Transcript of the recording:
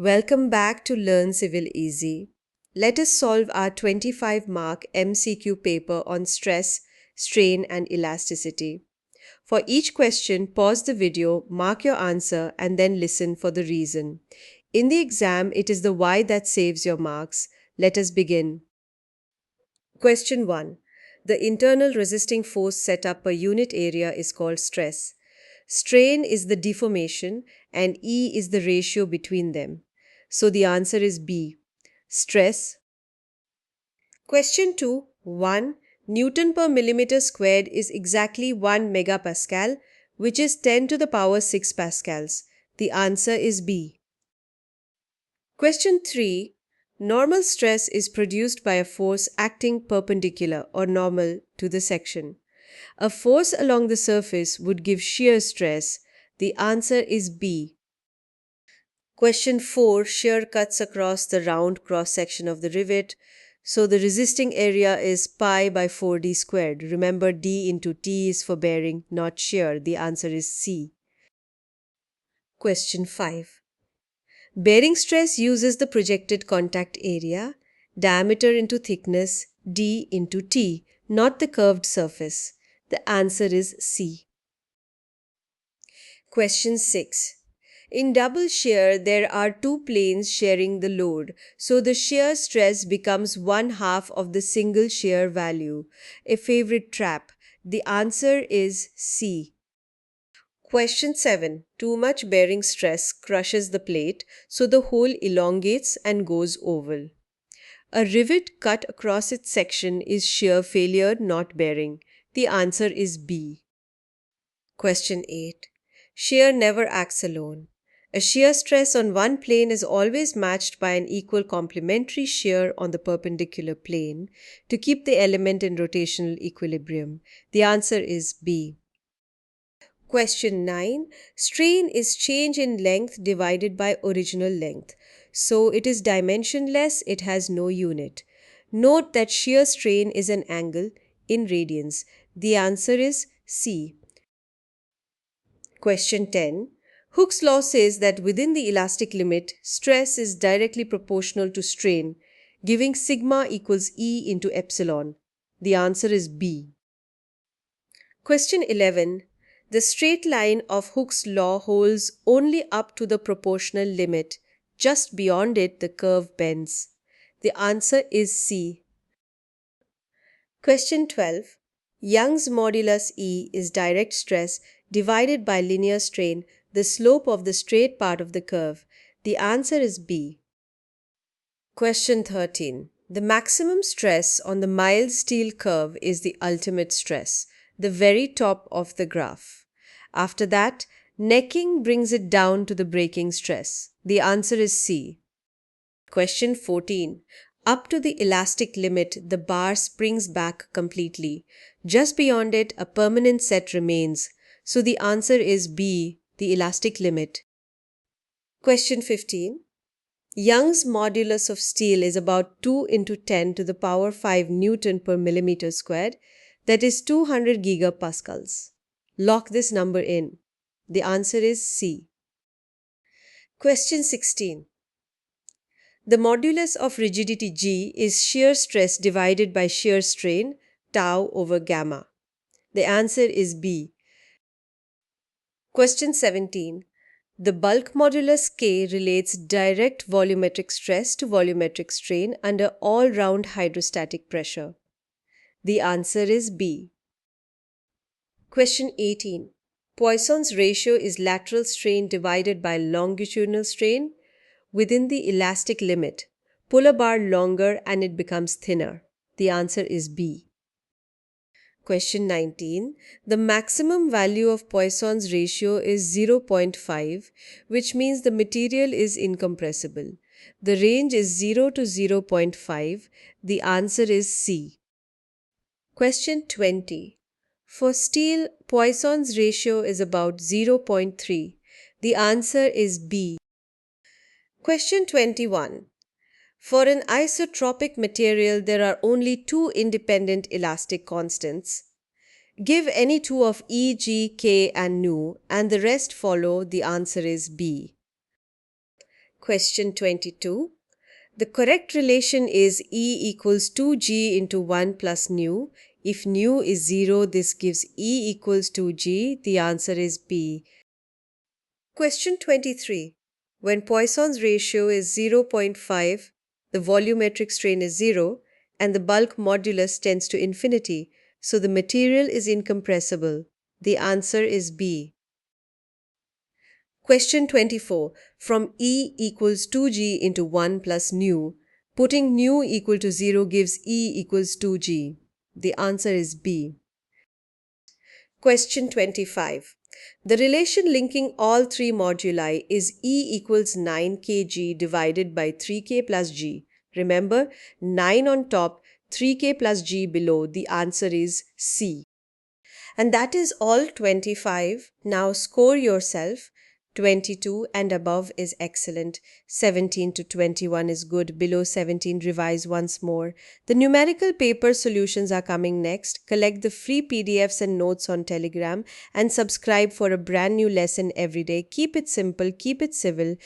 Welcome back to Learn Civil Easy. Let us solve our 25-mark MCQ paper on stress, strain and elasticity. For each question, pause the video, mark your answer and then listen for the reason. In the exam, it is the why that saves your marks. Let us begin. Question 1. The internal resisting force set up per unit area is called stress. Strain is the deformation and E is the ratio between them. So the answer is B. Stress. Question 2. 1. Newton per millimeter squared is exactly 1 megapascal, which is 10 to the power 6 pascals. The answer is B. Question 3. Normal stress is produced by a force acting perpendicular or normal to the section. A force along the surface would give shear stress. The answer is B. Question 4. Shear cuts across the round cross-section of the rivet. So the resisting area is pi by 4d squared. Remember, d into t is for bearing, not shear. The answer is C. Question 5. Bearing stress uses the projected contact area, diameter into thickness, d into t, not the curved surface. The answer is C. Question 6. In double shear, there are two planes sharing the load, so the shear stress becomes 1/2 of the single shear value. A favorite trap. The answer is C. Question 7. Too much bearing stress crushes the plate, so the hole elongates and goes oval. A rivet cut across its section is shear failure, not bearing. The answer is B. Question 8. Shear never acts alone. A shear stress on one plane is always matched by an equal complementary shear on the perpendicular plane to keep the element in rotational equilibrium. The answer is B. Question 9. Strain is change in length divided by original length. So it is dimensionless, it has no unit. Note that shear strain is an angle in radians. The answer is C. Question 10. Hooke's law says that within the elastic limit, stress is directly proportional to strain, giving sigma equals E into epsilon. The answer is B. Question 11. The straight line of Hooke's law holds only up to the proportional limit. Just beyond it, the curve bends. The answer is C. Question 12. Young's modulus E is direct stress divided by linear strain, the slope of the straight part of the curve. The answer is B. Question 13. The maximum stress on the mild steel curve is the ultimate stress, the very top of the graph. After that, necking brings it down to the breaking stress. The answer is C. Question 14. Up to the elastic limit, the bar springs back completely. Just beyond it, a permanent set remains. So the answer is B, the elastic limit. Question 15. Young's modulus of steel is about 2 into 10 to the power 5 Newton per millimeter squared, that is 200 gigapascals. Lock this number in. The answer is C. Question 16. The modulus of rigidity G is shear stress divided by shear strain, tau over gamma. The answer is B. Question 17. The bulk modulus K relates direct volumetric stress to volumetric strain under all-round hydrostatic pressure. The answer is B. Question 18. Poisson's ratio is lateral strain divided by longitudinal strain within the elastic limit. Pull a bar longer and it becomes thinner. The answer is B. Question 19. The maximum value of Poisson's ratio is 0.5, which means the material is incompressible. The range is 0 to 0.5. The answer is C. Question 20. For steel, Poisson's ratio is about 0.3. The answer is B. Question 21. For an isotropic material, there are only two independent elastic constants. Give any two of E, G, K and nu and the rest follow. The answer is B. Question 22. The correct relation is E equals 2G into 1 plus nu. If nu is 0, this gives E equals 2G. The answer is B. Question 23. When Poisson's ratio is 0.5, the volumetric strain is 0, and the bulk modulus tends to infinity, so the material is incompressible. The answer is B. Question 24. From E equals 2G into 1 plus nu, putting nu equal to 0 gives E equals 2G. The answer is B. Question 25. The relation linking all three moduli is E equals 9 kg divided by 3k plus g. Remember, 9 on top, 3k plus g below. The answer is C. And that is all 25. Now score yourself. 22 and above is excellent. 17 to 21 is good. Below 17, revise once more. The numerical paper solutions are coming next. Collect the free PDFs and notes on Telegram and subscribe for a brand new lesson every day. Keep it simple, keep it civil.